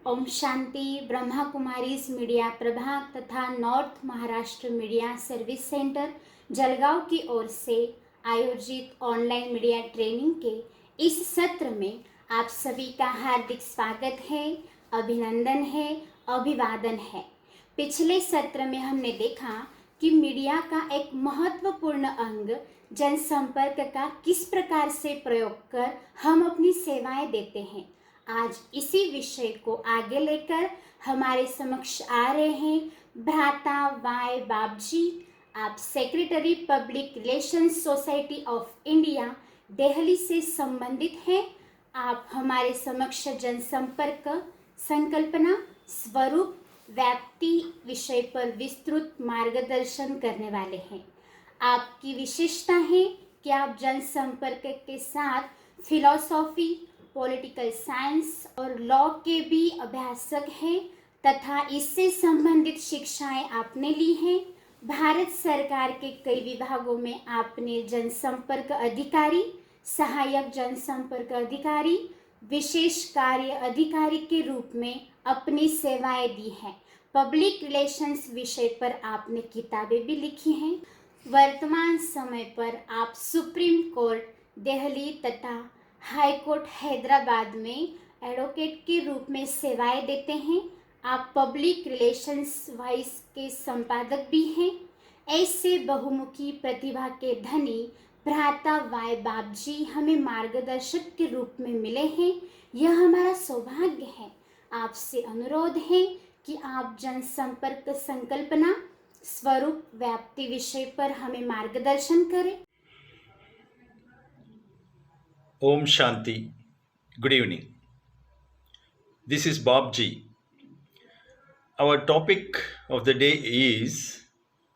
Om Shanti. Brahma Kumaris media प्रभाग तथा north Maharashtra media service centre Jalgaon की ओर से आयोजित ऑनलाइन मीडिया ट्रेनिंग के इस सत्र में आप सभी का हार्दिक स्वागत है, अभिनंदन है, अभिवादन है। पिछले सत्र में हमने देखा कि मीडिया का एक महत्वपूर्ण अंग जनसंपर्क का किस प्रकार से प्रयोग कर हम अपनी सेवाएं देते हैं। आज इसी विषय को आगे लेकर हमारे समक्ष आ रहे हैं भ्राता वाई बाबजी। आप secretary public relations society of India Delhi से संबंधित हैं। आप हमारे समक्ष जनसंपर्क, संकल्पना, स्वरूप, व्याप्ति विषय पर विस्तृत मार्गदर्शन करने वाले हैं। आपकी विशेषता है कि आप जनसंपर्क के साथ फिलॉसफी, पॉलिटिकल साइंस और लॉ के भी अभ्यासक हैं तथा इससे संबंधित शिक्षाएं आपने ली हैं। भारत सरकार के कई विभागों में आपने जनसंपर्क अधिकारी, सहायक जनसंपर्क अधिकारी, विशेष कार्य अधिकारी के रूप में अपनी सेवाएं दी हैं। पब्लिक रिलेशंस विषय पर आपने किताबें भी लिखी हैं। वर्तमान समय पर आप सुप्रीम कोर्ट दिल्ली तथा हाई कोर्ट हैदराबाद में एडवोकेट के रूप में सेवाएं देते हैं। आप पब्लिक रिलेशंस वाइस के संपादक भी हैं। ऐसे बहुमुखी प्रतिभा के धनी भ्राता वाई बाबजी हमें मार्गदर्शक के रूप में मिले हैं। यह हमारा सौभाग्य है। आपसे अनुरोध है कि आप जनसंपर्क, संकल्पना, स्वरूप, व्याप्ति विषय पर हमें मार्गदर्शन करें। Om Shanti. Good evening. This is Bob G. Our topic of the day is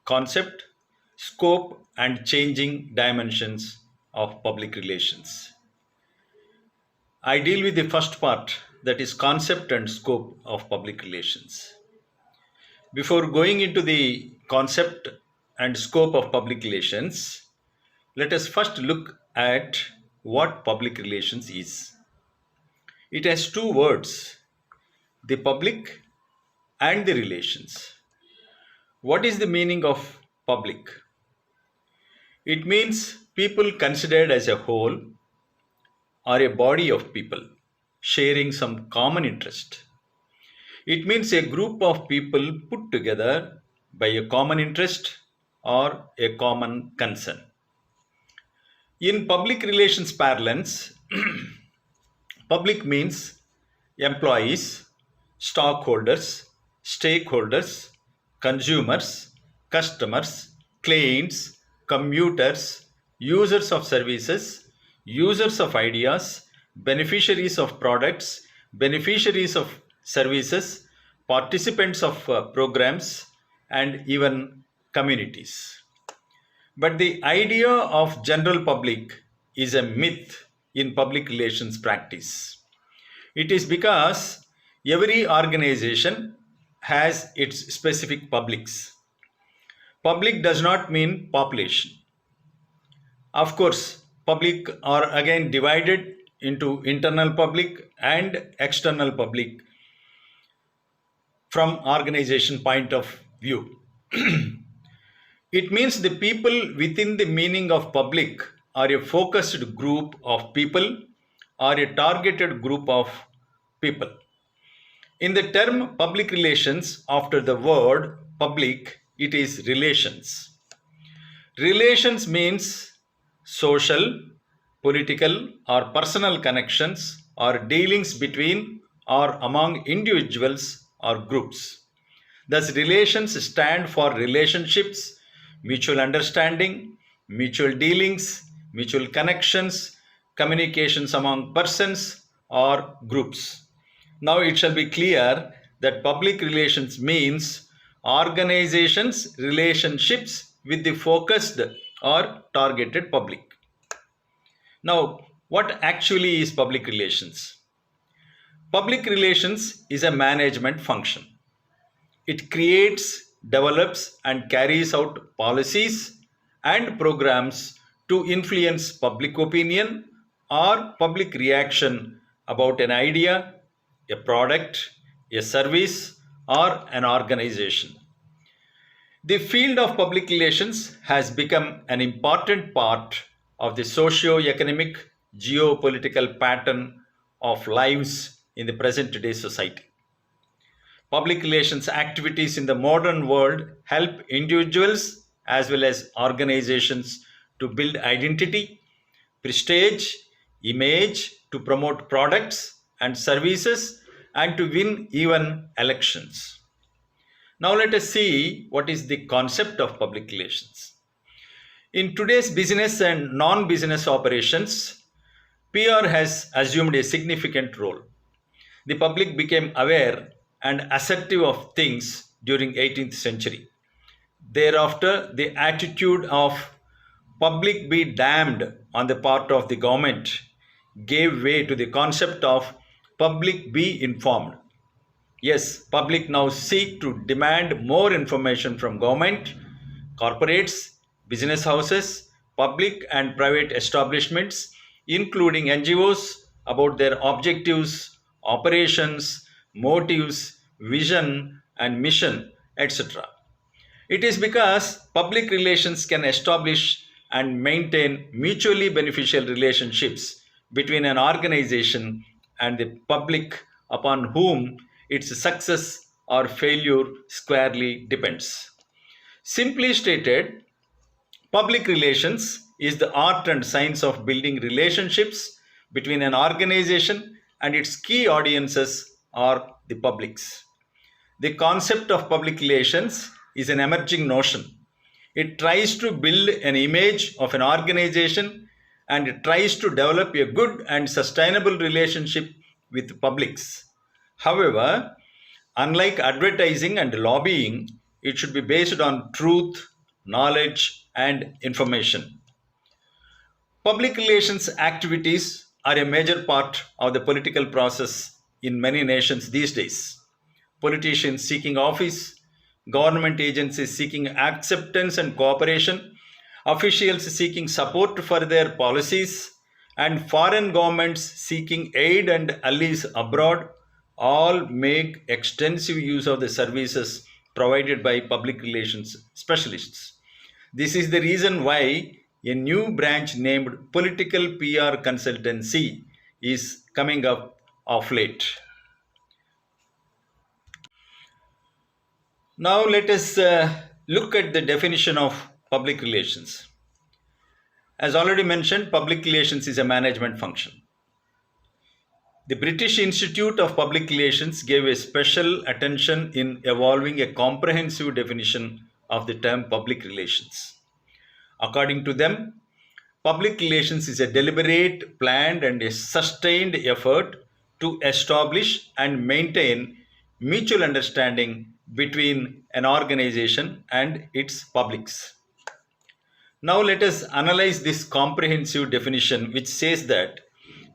concept, scope, and changing dimensions of public relations. I deal with the first part, that is concept and scope of public relations. Before going into the concept and scope of public relations, let us first look at what public relations is. It has two words, the public and the relations. What is the meaning of public? It means people considered as a whole or a body of people sharing some common interest. It means a group of people put together by a common interest or a common concern. In public relations parlance, public means employees, stockholders, stakeholders, consumers, customers, clients, commuters, users of services, users of ideas, beneficiaries of products, beneficiaries of services, participants of programs, and even communities. But the idea of general public is a myth in public relations practice. It is because every organization has its specific publics. Public does not mean population. Of course, public are again divided into internal public and external public from organization point of view. It means the people within the meaning of public are a focused group of people or a targeted group of people. In the term public relations, after the word public, it is relations. Relations means social, political, or personal connections or dealings between or among individuals or groups. Thus, relations stand for relationships, mutual understanding, mutual dealings, mutual connections, communications among persons or groups. Now it shall be clear that public relations means organizations' relationships with the focused or targeted public. Now, what actually is public relations? Public relations is a management function. It creates, develops, and carries out policies and programs to influence public opinion or public reaction about an idea, a product, a service, or an organization. The field of public relations has become an important part of the socio-economic geopolitical pattern of lives in the present day society. Public relations activities in the modern world help individuals as well as organizations to build identity, prestige, image, to promote products and services, and to win even elections. Now, let us see what is the concept of public relations. In today's business and non business operations, PR has assumed a significant role. The public became aware and assertive of things during 18th century. Thereafter, the attitude of public be damned on the part of the government gave way to the concept of public be informed. Yes, public now seek to demand more information from government, corporates, business houses, public and private establishments, including NGOs, about their objectives, operations, motives, vision, and mission, etc. It is because public relations can establish and maintain mutually beneficial relationships between an organization and the public upon whom its success or failure squarely depends. Simply stated, public relations is the art and science of building relationships between an organization and its key audiences or the publics. The concept of public relations is an emerging notion. It tries to build an image of an organization and it tries to develop a good and sustainable relationship with publics. However, unlike advertising and lobbying, it should be based on truth, knowledge, and information. Public relations activities are a major part of the political process in many nations these days. Politicians seeking office, government agencies seeking acceptance and cooperation, officials seeking support for their policies, and foreign governments seeking aid and allies abroad all make extensive use of the services provided by public relations specialists. This is the reason why a new branch named Political PR Consultancy is coming up of late. Now, let us look at the definition of public relations. As already mentioned, public relations is a management function. The British Institute of Public Relations gave a special attention in evolving a comprehensive definition of the term public relations. According to them, public relations is a deliberate, planned, and a sustained effort to establish and maintain mutual understanding between an organization and its publics. Now, let us analyze this comprehensive definition, which says that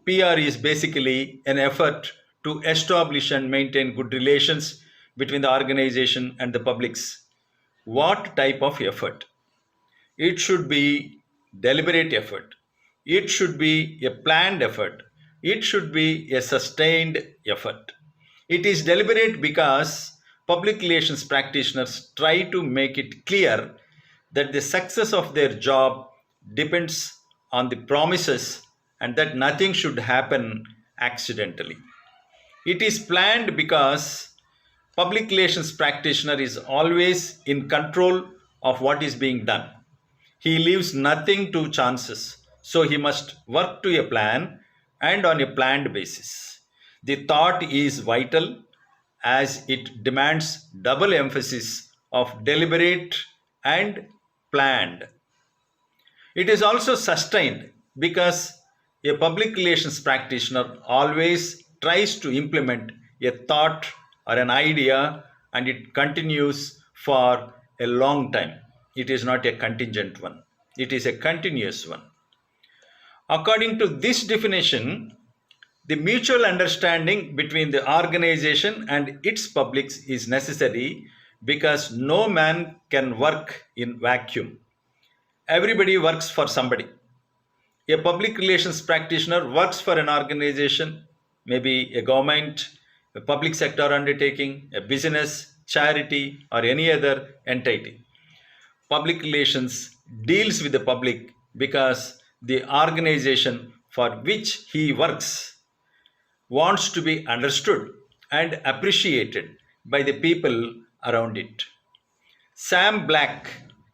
PR is basically an effort to establish and maintain good relations between the organization and the publics. What type of effort? It should be deliberate effort. It should be a planned effort. It should be a sustained effort. It is deliberate because public relations practitioners try to make it clear that the success of their job depends on the promises and that nothing should happen accidentally. It is planned because public relations practitioner is always in control of what is being done. He leaves nothing to chances, so he must work to a plan and on a planned basis. The thought is vital as it demands double emphasis of deliberate and planned. It is also sustained because a public relations practitioner always tries to implement a thought or an idea and it continues for a long time. It is not a contingent one, it is a continuous one. According to this definition, the mutual understanding between the organization and its publics is necessary because no man can work in vacuum. Everybody works for somebody. A public relations practitioner works for an organization, maybe a government, a public sector undertaking, a business, charity, or any other entity. Public relations deals with the public because the organization for which he works wants to be understood and appreciated by the people around it. Sam Black,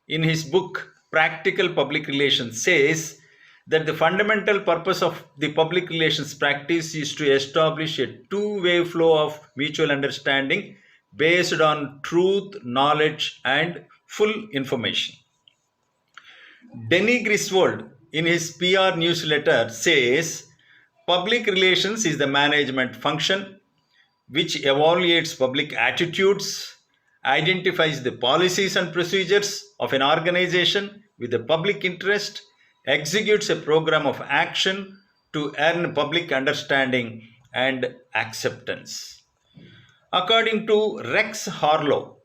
in his book Practical Public Relations, says that the fundamental purpose of the public relations practice is to establish a two-way flow of mutual understanding based on truth, knowledge, and full information. Denny Griswold, in his PR newsletter, says public relations is the management function which evaluates public attitudes, identifies the policies and procedures of an organization with a public interest, executes a program of action to earn public understanding and acceptance. According to Rex Harlow,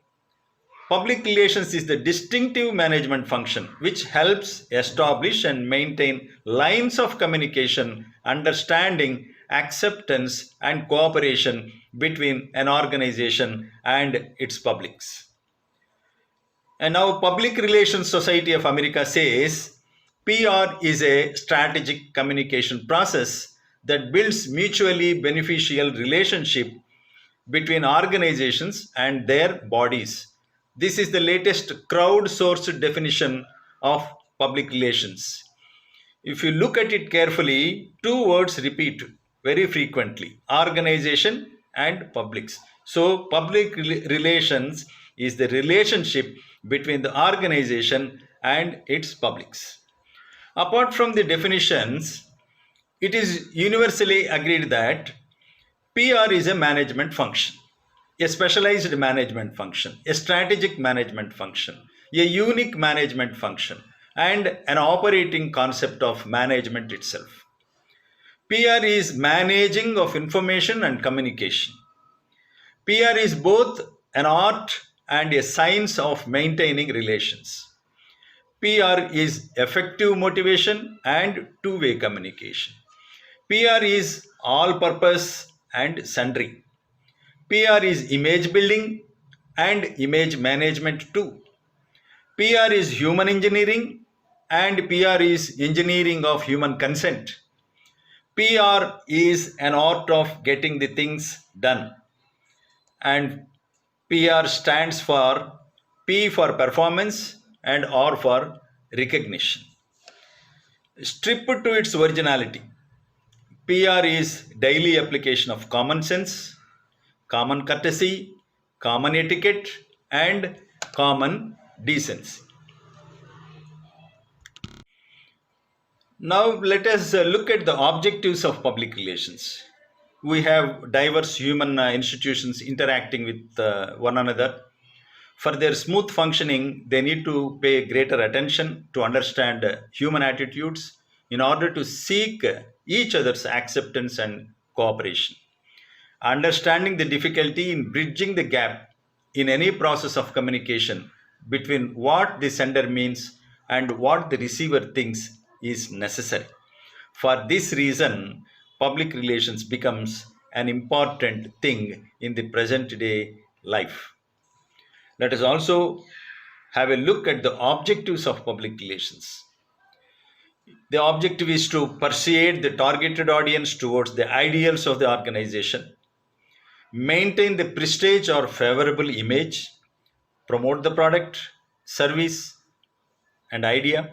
public relations is the distinctive management function which helps establish and maintain lines of communication, understanding, acceptance, and cooperation between an organization and its publics. And now, Public Relations Society of America says PR is a strategic communication process that builds mutually beneficial relationship between organizations and their bodies. This is the latest crowdsourced definition of public relations. If you look at it carefully, two words repeat very frequently: organization and publics. So, public relations is the relationship between the organization and its publics. Apart from the definitions, it is universally agreed that PR is a management function, a specialized management function, a strategic management function, a unique management function, and an operating concept of management itself. PR is managing of information and communication. PR is both an art and a science of maintaining relations. PR is effective motivation and two-way communication. PR is all purpose and sundry. PR is image building and image management too. PR is human engineering and PR is engineering of human consent. PR is an art of getting the things done. And PR stands for P for performance and R for recognition. Stripped to its originality, PR is daily application of common sense, common courtesy, common etiquette, and common decency. Now, let us look at the objectives of public relations. We have diverse human institutions interacting with one another. For their smooth functioning, they need to pay greater attention to understand human attitudes in order to seek each other's acceptance and cooperation. Understanding the difficulty in bridging the gap in any process of communication between what the sender means and what the receiver thinks is necessary. For this reason, public relations becomes an important thing in the present day life. Let us also have a look at the objectives of public relations. The objective is to persuade the targeted audience towards the ideals of the organization, maintain the prestige or favorable image, promote the product, service, and idea,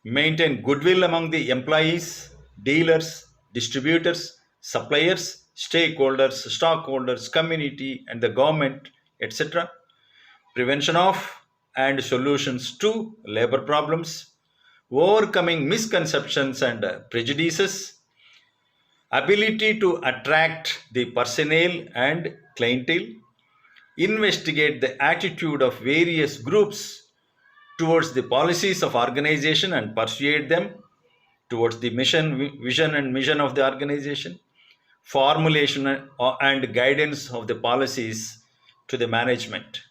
maintain goodwill among the employees, dealers, distributors, suppliers, stakeholders, stockholders, community, and the government, etc. Prevention of and solutions to labor problems, overcoming misconceptions and prejudices, ability to attract the personnel and clientele, investigate the attitude of various groups towards the policies of organization and persuade them towards the vision and mission of the organization, formulation and guidance of the policies to the management.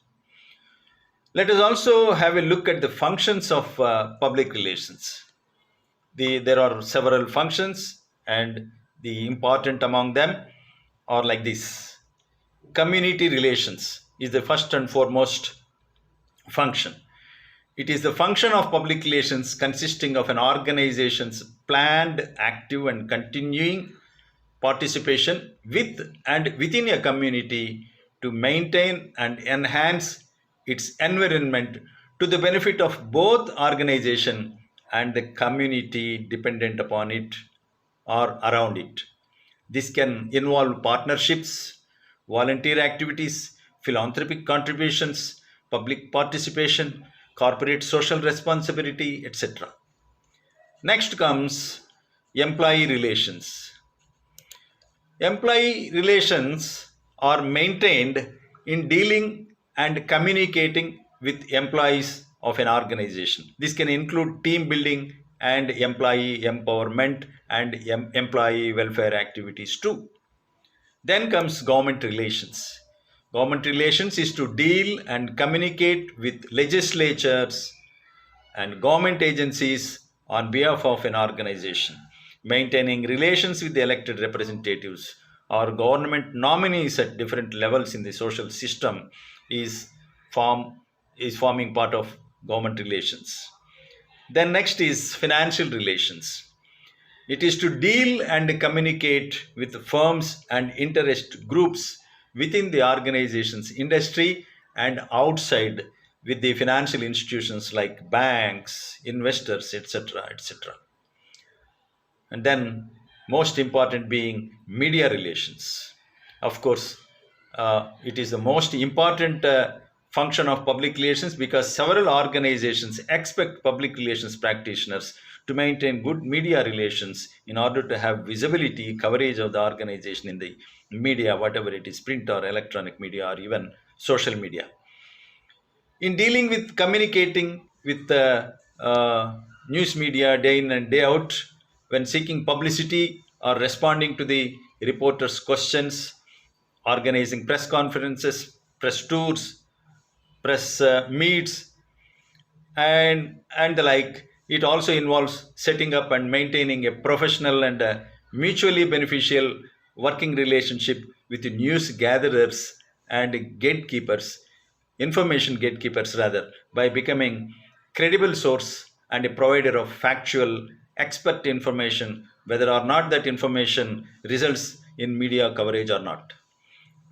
Let us also have a look at the functions of public relations. There are several functions, and the important among them are like this. Community relations is the first and foremost function. It is the function of public relations consisting of an organization's planned, active, and continuing participation with and within a community to maintain and enhance its environment to the benefit of both organization and the community dependent upon it or around it. This can involve partnerships, volunteer activities, philanthropic contributions, public participation, corporate social responsibility, etc. Next comes employee relations. Employee relations are maintained in dealing and communicating with employees of an organization. This can include team building and employee empowerment and employee welfare activities too. Then comes government relations. Government relations is to deal and communicate with legislatures and government agencies on behalf of an organization, maintaining relations with the elected representatives or government nominees at different levels in the social system is form is forming part of government relations. Then next is financial relations. It is to deal and communicate with firms and interest groups within the organization's industry and outside with the financial institutions like banks, investors, etc. etc. And then, most important being media relations. Of course, it is the most important function of public relations because several organizations expect public relations practitioners to maintain good media relations in order to have visibility, coverage of the organization in the media, whatever it is, print or electronic media, or even social media. In dealing with communicating with the news media day in and day out, when seeking publicity or responding to the reporters' questions, organizing press conferences, press tours, press meets, and the like. It also involves setting up and maintaining a professional and mutually beneficial working relationship with the news gatherers and gatekeepers, information gatekeepers rather, by becoming credible source and a provider of factual expert information, whether or not that information results in media coverage or not.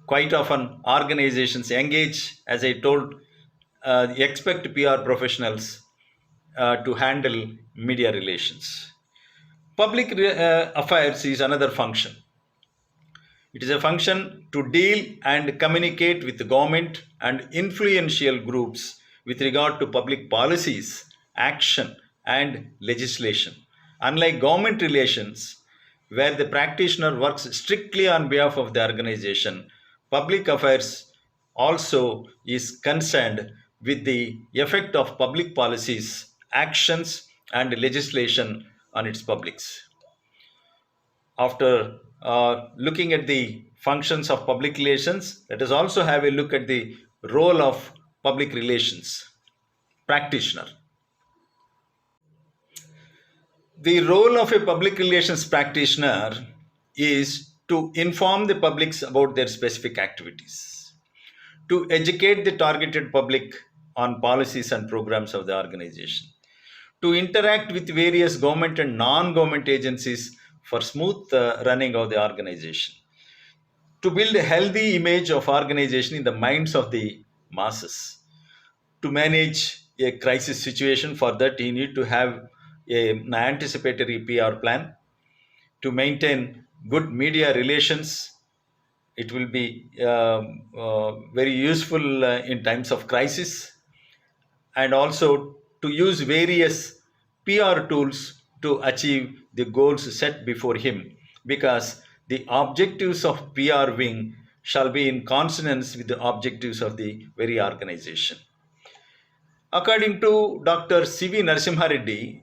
Quite often, organizations engage, as I told, expect PR professionals to handle media relations. Public affairs is another function. It is a function to deal and communicate with the government and influential groups with regard to public policies, action, and legislation. Unlike government relations, where the practitioner works strictly on behalf of the organization, public affairs also is concerned with the effect of public policies, actions, and legislation on its publics. After looking at the functions of public relations, let us also have a look at the role of public relations practitioner. The role of a public relations practitioner is to inform the publics about their specific activities, to educate the targeted public on policies and programs of the organization, to interact with various government and non government agencies for smooth running of the organization, to build a healthy image of organization in the minds of the masses, to manage a crisis situation. For that you need to have an anticipatory PR plan, to maintain good media relations. It will be very useful in times of crisis, and also to use various PR tools to achieve the goals set before him, because the objectives of PR wing shall be in consonance with the objectives of the very organization. According to Dr. C.V. Narasimha Reddy,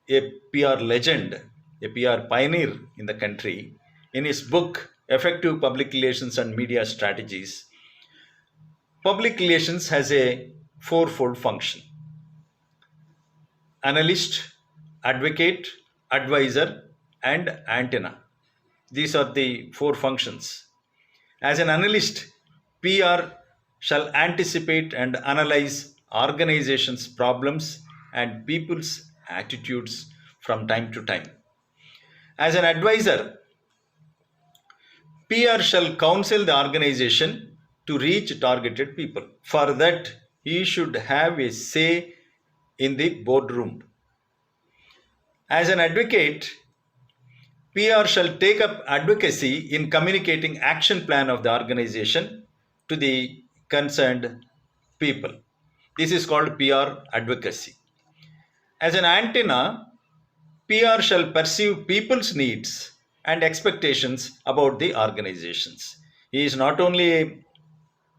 a PR legend, a PR pioneer in the country, in his book Effective Public Relations and Media Strategies, public relations has a fourfold function: analyst, advocate, advisor, and antenna. These are the four functions. As an analyst, PR shall anticipate and analyze organizations' problems and people's attitudes from time to time. As an advisor, PR shall counsel the organization to reach targeted people. For that, he should have a say in the boardroom. As an advocate, PR shall take up advocacy in communicating action plan of the organization to the concerned people. This is called PR advocacy. As an antenna, PR shall perceive people's needs and expectations about the organizations. He is not only a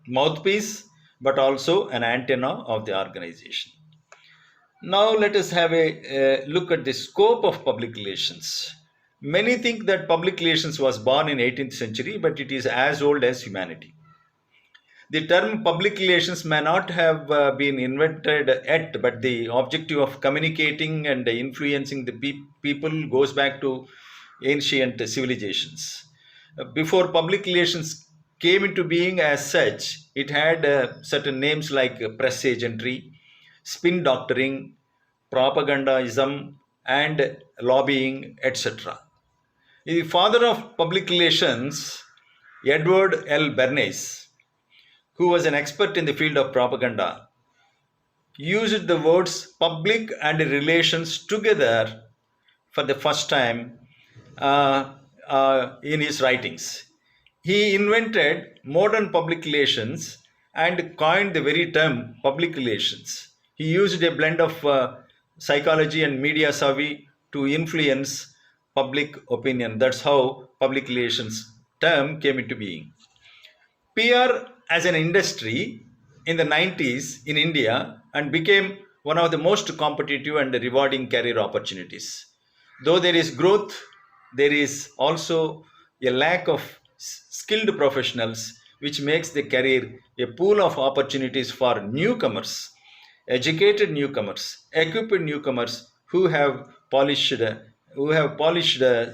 mouthpiece but also an antenna of the organization. Now let us have a look at the scope of public relations. Many think that public relations was born in 18th century, but it is as old as humanity. The term public relations may not have been invented yet, but the objective of communicating and influencing the people goes back to ancient civilizations. Before public relations came into being as such, it had certain names like press agentry, spin doctoring, propagandism, and lobbying, etc. The father of public relations, Edward L. Bernays, who was an expert in the field of propaganda, used the words public and relations together for the first time in his writings. He invented modern public relations and coined the very term public relations. He used a blend of psychology and media savvy to influence public opinion. That's how public relations term came into being. PR as an industry in the 90s in India and became one of the most competitive and rewarding career opportunities. Though there is growth, there is also a lack of skilled professionals, which makes the career a pool of opportunities for newcomers, educated newcomers, equipped newcomers who have polished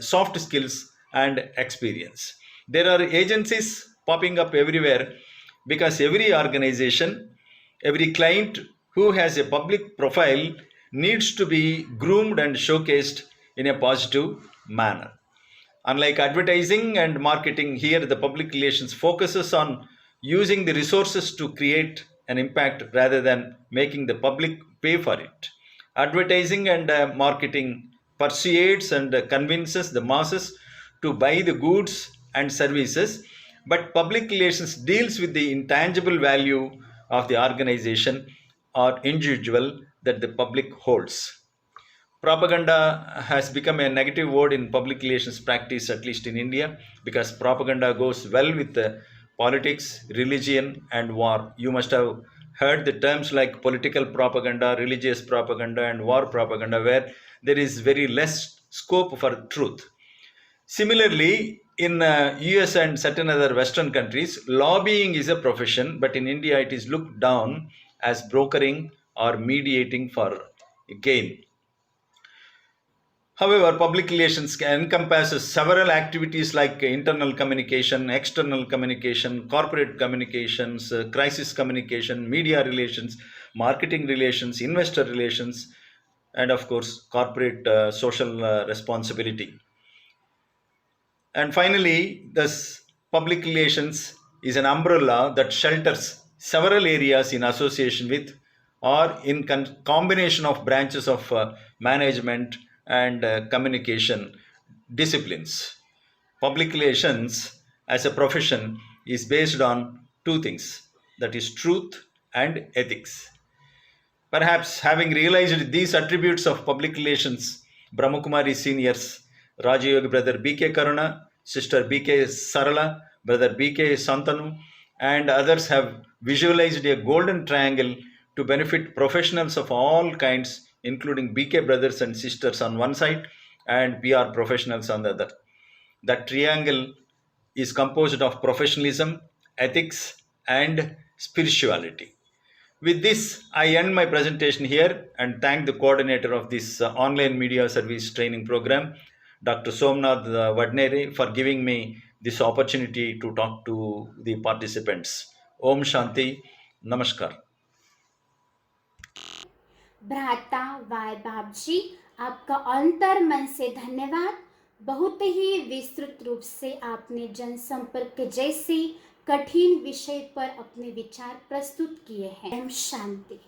soft skills and experience. There are agencies popping up everywhere because every organization, every client who has a public profile needs to be groomed and showcased in a positive manner. Unlike advertising and marketing, here the public relations focuses on using the resources to create an impact rather than making the public pay for it. Advertising and marketing persuades and convinces the masses to buy the goods and services, but public relations deals with the intangible value of the organization or individual that the public holds. Propaganda has become a negative word in public relations practice, at least in India, because propaganda goes well with politics, religion, and war. You must have heard the terms like political propaganda, religious propaganda, and war propaganda, where there is very less scope for truth. Similarly, in US and certain other Western countries, lobbying is a profession, but in India it is looked down as brokering or mediating for gain. However, public relations encompasses several activities like internal communication, external communication, corporate communications, crisis communication, media relations, marketing relations, investor relations, and of course, corporate social responsibility. And finally, this public relations is an umbrella that shelters several areas in association with or in combination of branches of management and communication disciplines. Public relations as a profession is based on two things, that is, truth and ethics. Perhaps having realized these attributes of public relations, Brahmakumari seniors, Rajayogi brother B.K. Karuna, sister B.K. Sarala, brother B.K. Santanu, and others have visualized a golden triangle to benefit professionals of all kinds, including BK brothers and sisters on one side and PR professionals on the other. That triangle is composed of professionalism, ethics, and spirituality. With this, I end my presentation here and thank the coordinator of this online media service training program, Dr. Somnath Vadnere, for giving me this opportunity to talk to the participants. Om Shanti, Namaskar. भ्राता वाय बाप जी, आपका अंतर मन से धन्यवाद। बहुत ही विस्तृत रूप से आपने जनसंपर्क जैसे कठिन विषय पर अपने विचार प्रस्तुत किए हैं। ओम शांति।